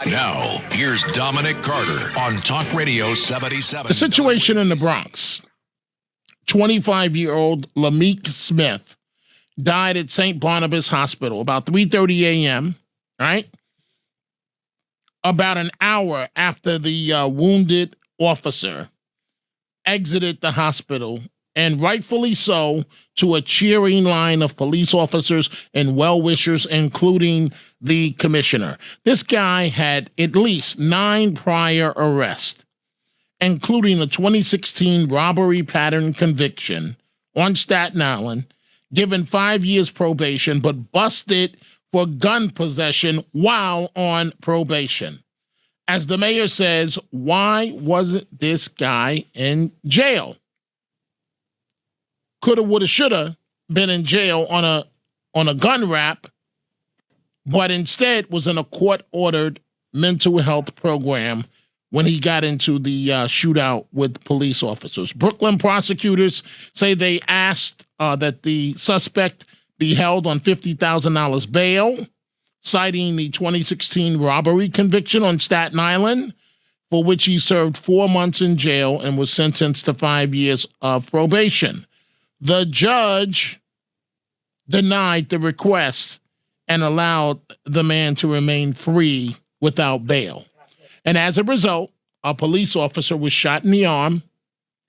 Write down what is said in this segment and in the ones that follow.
Now, here's Dominic Carter on Talk Radio 77. The situation in the Bronx. 25-year-old Lameek Smith died at St. Barnabas Hospital about 3:30 a.m., right? About an hour after the wounded officer exited the hospital, and rightfully so, to a cheering line of police officers and well-wishers, including the commissioner. This guy had at least 9 prior arrests, including a 2016 robbery pattern conviction on Staten Island, given 5 years probation, but busted for gun possession while on probation. As the mayor says, why wasn't this guy in jail? Coulda, woulda, shoulda been in jail on a gun rap, but instead was in a court-ordered mental health program when he got into the shootout with police officers. Brooklyn prosecutors say they asked that the suspect be held on $50,000 bail, citing the 2016 robbery conviction on Staten Island, for which he served 4 months in jail and was sentenced to 5 years of probation. The judge denied the request and allowed the man to remain free without bail. And as a result, a police officer was shot in the arm.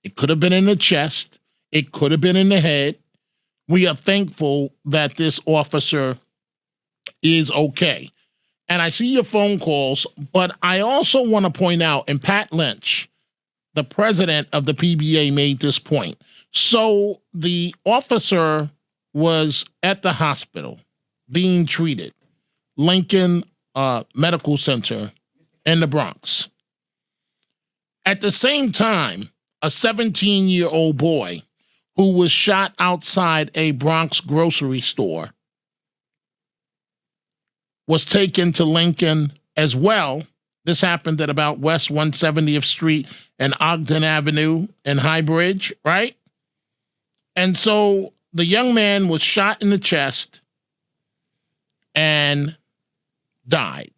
It could have been in the chest. It could have been in the head. We are thankful that this officer is okay. And I see your phone calls, but I also want to point out, and Pat Lynch, the president of the PBA, made this point. So the officer was at the hospital being treated, Lincoln Medical Center in the Bronx. At the same time, a 17-year-old boy who was shot outside a Bronx grocery store was taken to Lincoln as well. This happened at about West 170th Street and Ogden Avenue in High Bridge, right? And so the young man was shot in the chest and died.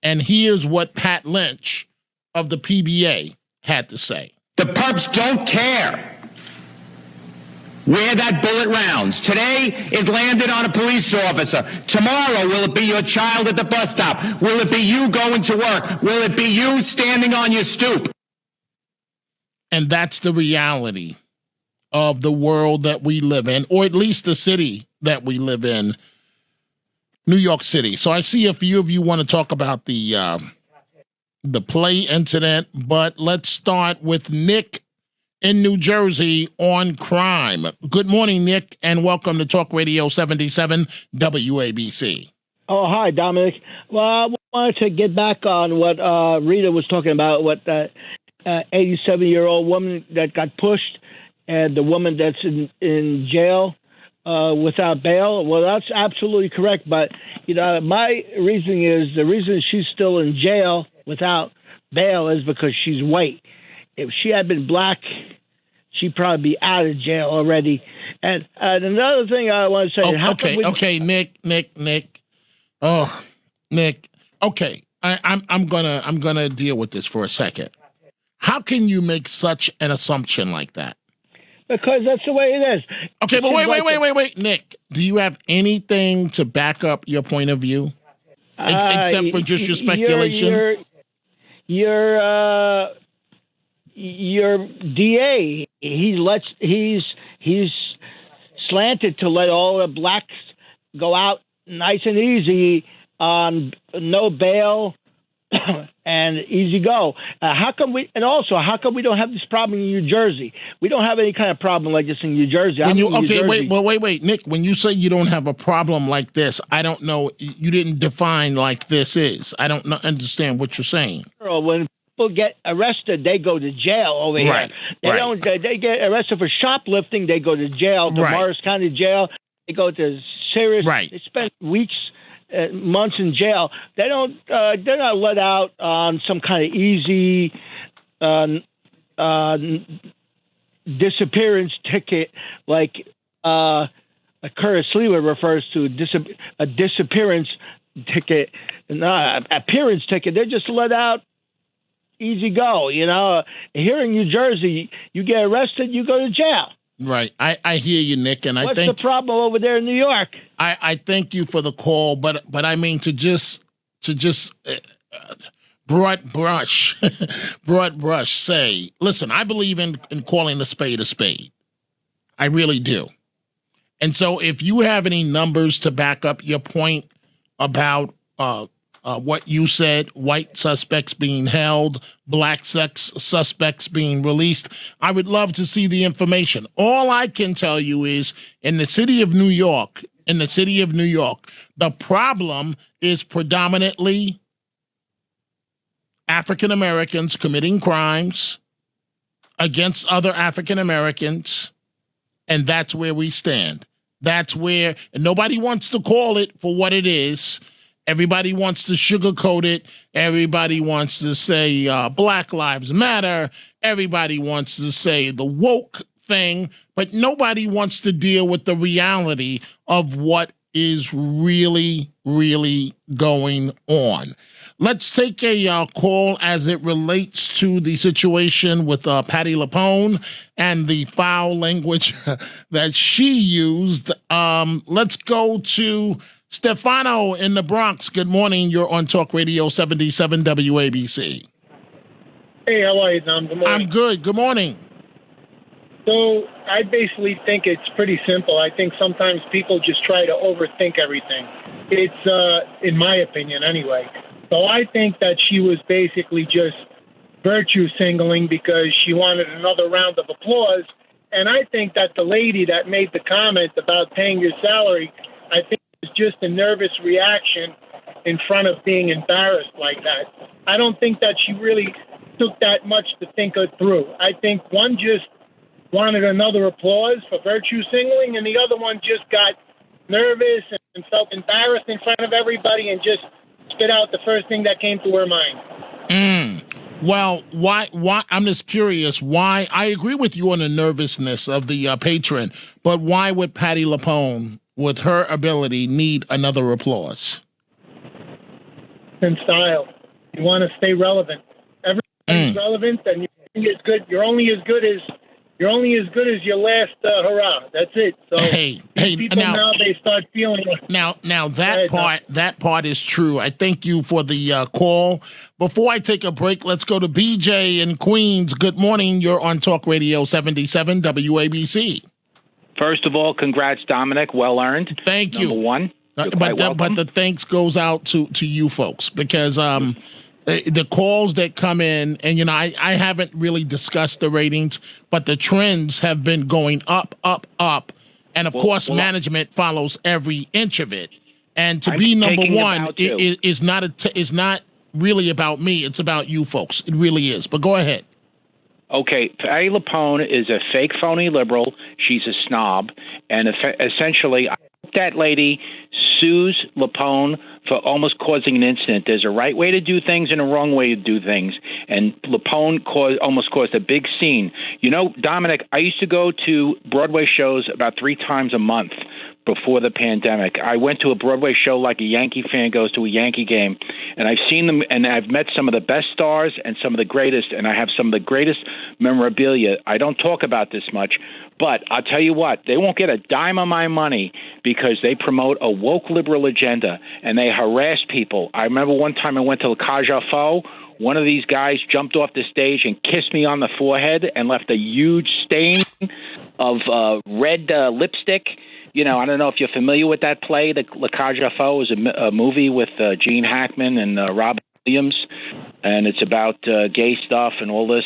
And here's what Pat Lynch of the PBA had to say. The perps don't care where that bullet rounds. Today, it landed on a police officer. Tomorrow, will it be your child at the bus stop? Will it be you going to work? Will it be you standing on your stoop? And that's the reality of the world that we live in, or at least the city that we live in, New York City. So I see a few of you want to talk about the play incident, but let's start with Nick in New Jersey on crime. Good morning, Nick, and welcome to Talk Radio 77 WABC. Oh, hi, Dominic. Well, I wanted to get back on what Rita was talking about, what 87-year-old woman that got pushed and the woman that's in jail without bail. Well, that's absolutely correct. But, you know, my reasoning is the reason she's still in jail without bail is because she's white. If she had been black, she'd probably be out of jail already. And another thing I want to say. Okay, Nick. Oh, Nick. Okay, I'm gonna deal with this for a second. How can you make such an assumption like that? Because that's the way it is. Okay, but wait, Nick. Do you have anything to back up your point of view, except for just your speculation? Your DA, he's slanted to let all the blacks go out nice and easy on no bail and easy go. How come we don't have this problem in New Jersey? We don't have any kind of problem like this in New Jersey. Wait, Nick. When you say you don't have a problem like this, I don't know. You didn't define like this is. I don't understand what you're saying. When people get arrested, they go to jail over here. They get arrested for shoplifting. They go to jail, to Morris County Jail. They go to serious. They spend weeks, months in jail. They don't. They're not let out on some kind of easy disappearance ticket like Curtis Lewa refers to, a disappearance ticket, appearance ticket. They're just let out, easy go. Here in New Jersey, you get arrested, you go to jail. Right. I hear you, Nick, and What's the problem over there in New York? I thank you for the call, but I mean to just broad brush say, listen, I believe in calling a spade a spade. I really do. And so if you have any numbers to back up your point about what you said, white suspects being held, black suspects being released, I would love to see the information. All I can tell you is in the city of New York, the problem is predominantly African Americans committing crimes against other African Americans, and that's where we stand. That's where, and nobody wants to call it for what it is. Everybody wants to sugarcoat it. Everybody wants to say Black Lives Matter. Everybody wants to say the woke thing, but nobody wants to deal with the reality of what is really, really going on. Let's take a call as it relates to the situation with Patti Lupone and the foul language that she used. Let's go to Stefano in the Bronx. Good morning. You're on Talk Radio 77 WABC. Hey, how are you, Dom? Good morning. I'm good. Good morning. So I basically think it's pretty simple. I think sometimes people just try to overthink everything. It's, in my opinion anyway. So I think that she was basically just virtue signaling because she wanted another round of applause. And I think that the lady that made the comment about paying your salary, I think it was just a nervous reaction in front of being embarrassed like that. I don't think that she really took that much to think it through. I think one just wanted another applause for virtue signaling, and the other one just got nervous and felt embarrassed in front of everybody and just spit out the first thing that came to her mind. Well, why? I'm just curious. Why? I agree with you on the nervousness of the patron, but why would Patti Lupone, with her ability, need another applause? In style, you want to stay relevant. Everything's relevant, and you're only as good as your last hurrah. That's it. So hey, people now they start feeling. Now that part is true. I thank you for the call. Before I take a break, let's go to BJ in Queens. Good morning. You're on Talk Radio 77 WABC. First of all, congrats, Dominic. Well earned. Thank you. Number one. But the thanks goes out to you folks because the calls that come in, and I haven't really discussed the ratings, but the trends have been going up, and of course management follows every inch of it. And to be number one is not really about me; it's about you folks. It really is. But go ahead. Okay, Patti Lupone is a fake, phony liberal. She's a snob, and essentially, I hope that lady sues Lupone for almost causing an incident. There's a right way to do things and a wrong way to do things, and Lupone almost caused a big scene. Dominic, I used to go to Broadway shows about 3 times a month before the pandemic. I went to a Broadway show like a Yankee fan goes to a Yankee game, and I've seen them, and I've met some of the best stars and some of the greatest, and I have some of the greatest memorabilia. I don't talk about this much, but I'll tell you what, they won't get a dime of my money because they promote a woke liberal agenda, and they harass people. I remember one time I went to La Cage aux Folles. One of these guys jumped off the stage and kissed me on the forehead and left a huge stain of red lipstick. I don't know if you're familiar with that play. The La Cage aux Folles is a movie with Gene Hackman and Robin Williams, and it's about gay stuff and all this.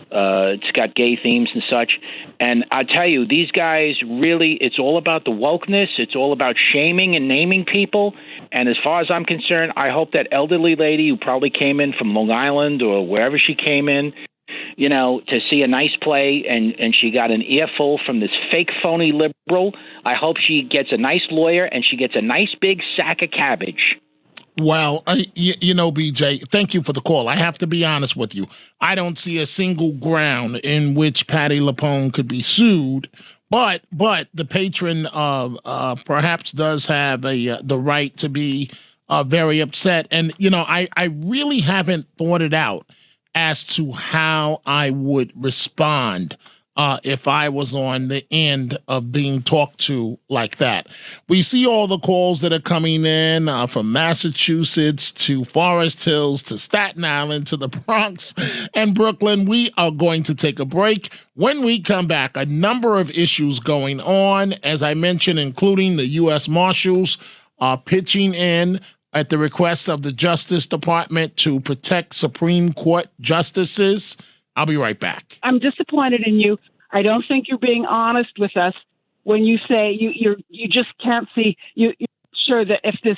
It's got gay themes and such. And I tell you, these guys really, it's all about the wokeness. It's all about shaming and naming people. And as far as I'm concerned, I hope that elderly lady who probably came in from Long Island or wherever she came in, to see a nice play, and she got an earful from this fake, phony liberal. I hope she gets a nice lawyer and she gets a nice big sack of cabbage. Well, BJ, thank you for the call. I have to be honest with you. I don't see a single ground in which Patti Lupone could be sued But the patron perhaps does have the right to be very upset. And, I really haven't thought it out as to how I would respond if I was on the end of being talked to like that. We see all the calls that are coming in from Massachusetts to Forest Hills to Staten Island to the Bronx and Brooklyn. We are going to take a break. When we come back, a number of issues going on, as I mentioned, including the U.S. Marshals pitching in at the request of the Justice Department to protect Supreme Court justices. I'll be right back. I'm disappointed in you. I don't think you're being honest with us when you say you just can't see. You're sure that if the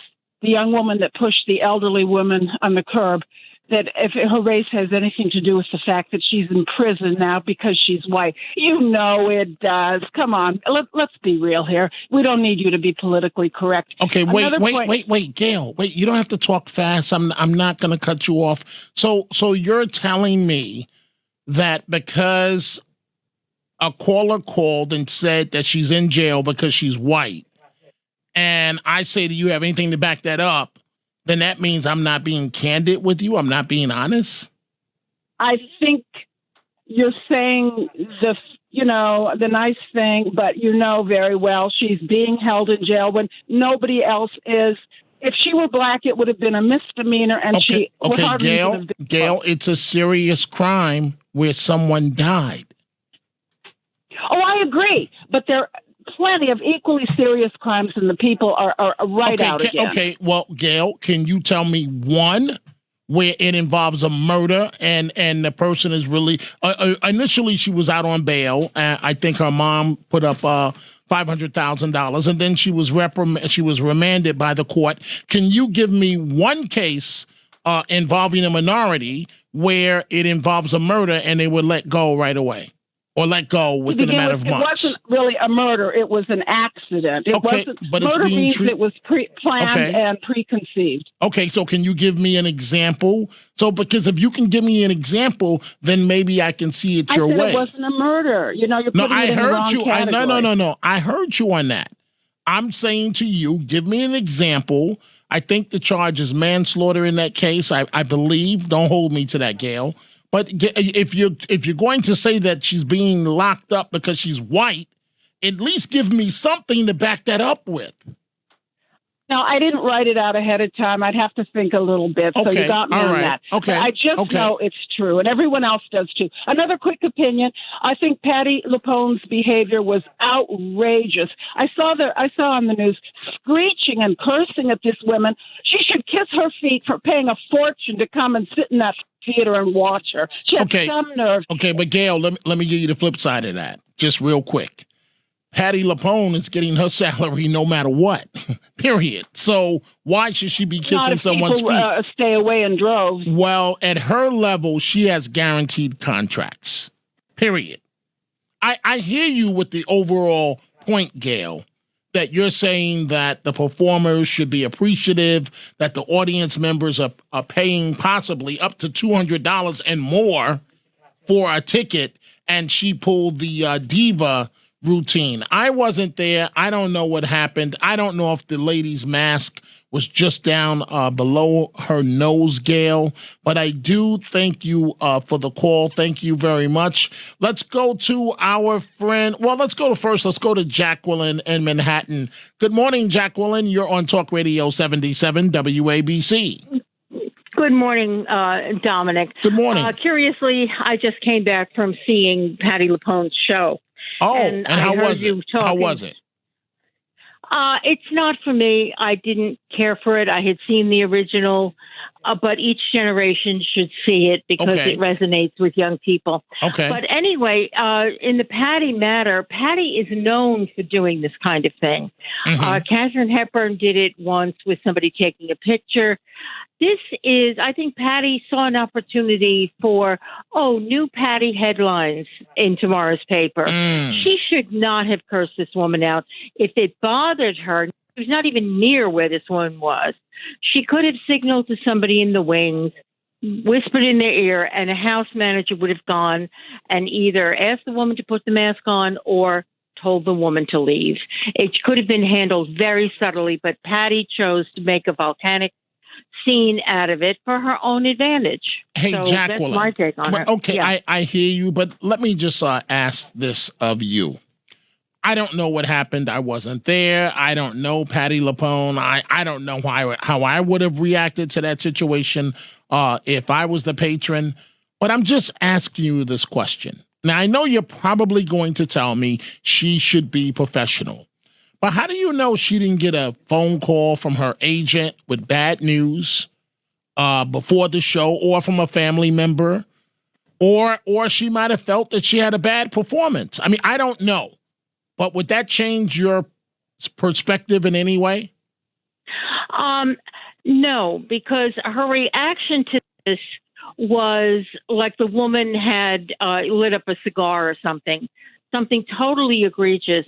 young woman that pushed the elderly woman on the curb, that if her race has anything to do with the fact that she's in prison now because she's white. It does. Come on. Let's be real here. We don't need you to be politically correct. Okay, wait, Gail. Wait, you don't have to talk fast. I'm not going to cut you off. So you're telling me that because a caller called and said that she's in jail because she's white, and I say that you have anything to back that up, then that means I'm not being candid with you? I'm not being honest? I think you're saying the nice thing, but very well she's being held in jail when nobody else is. If she were black, it would have been a misdemeanor, and she would hardly have been. Gail, it's a serious crime where someone died. Oh, I agree, but there are plenty of equally serious crimes, and the people are right out again. Okay, well, Gail, can you tell me one where it involves a murder and the person is really initially she was out on bail. I think her mom put up $500,000, and then she was remanded by the court. Can you give me one case involving a minority where it involves a murder and they would let go right away? Or let go within a matter of months. It wasn't really a murder. It was an accident. Murder means it was planned and preconceived. Okay, so can you give me an example? So, because if you can give me an example, then maybe I can see it your way. It wasn't a murder. You're putting it in the wrong category. No. I heard you on that. I'm saying to you, give me an example. I think the charge is manslaughter in that case. I believe. Don't hold me to that, Gail. But if you're going to say that she's being locked up because she's white, at least give me something to back that up with. No, I didn't write it out ahead of time. I'd have to think a little bit. So you got me on that. Okay. But I just know it's true, and everyone else does too. Another quick opinion. I think Patti Lupone's behavior was outrageous. I saw on the news screeching and cursing at this woman. She should kiss her feet for paying a fortune to come and sit in that theater and watch her. She had some nerve. Okay, but Gail, let me give you the flip side of that, just real quick. Patti Lupone is getting her salary no matter what, period. So why should she be kissing someone's feet? Stay away in droves. Well, at her level, she has guaranteed contracts, period. I hear you with the overall point, Gail, that you're saying that the performers should be appreciative, that the audience members are paying possibly up to $200 and more for a ticket, and she pulled the diva routine. I wasn't there. I don't know what happened. I don't know if the lady's mask was just down below her nose, Gail. But I do thank you for the call. Thank you very much. Let's go to our friend. Well, let's go to Jacqueline in Manhattan. Good morning, Jacqueline. You're on Talk Radio 77 WABC. Good morning, Dominic. Good morning. Curiously, I just came back from seeing Patti Lupone's show. Oh, and how was it? How was it? It's not for me. I didn't care for it. I had seen the original, but each generation should see it because it resonates with young people. Okay. But anyway, in the Patti matter, Patti is known for doing this kind of thing. Mm-hmm. Katharine Hepburn did it once with somebody taking a picture. I think Patti saw an opportunity for, new Patti headlines in tomorrow's paper. She should not have cursed this woman out. If it bothered her, she was not even near where this woman was. She could have signaled to somebody in the wings, whispered in their ear, and a house manager would have gone and either asked the woman to put the mask on or told the woman to leave. It could have been handled very subtly, but Patti chose to make a volcanic scene out of it for her own advantage. Hey, so Jacqueline. That's my take on it. Okay, Yeah. I hear you, but let me just ask this of you. I don't know what happened. I wasn't there. I don't know Patti Lupone. I don't know how I would have reacted to that situation if I was the patron. But I'm just asking you this question. Now, I know you're probably going to tell me she should be professional. But how do you know she didn't get a phone call from her agent with bad news before the show, or from a family member, or she might have felt that she had a bad performance? I mean, I don't know. But would that change your perspective in any way? No, because her reaction to this was like the woman had lit up a cigar or something totally egregious.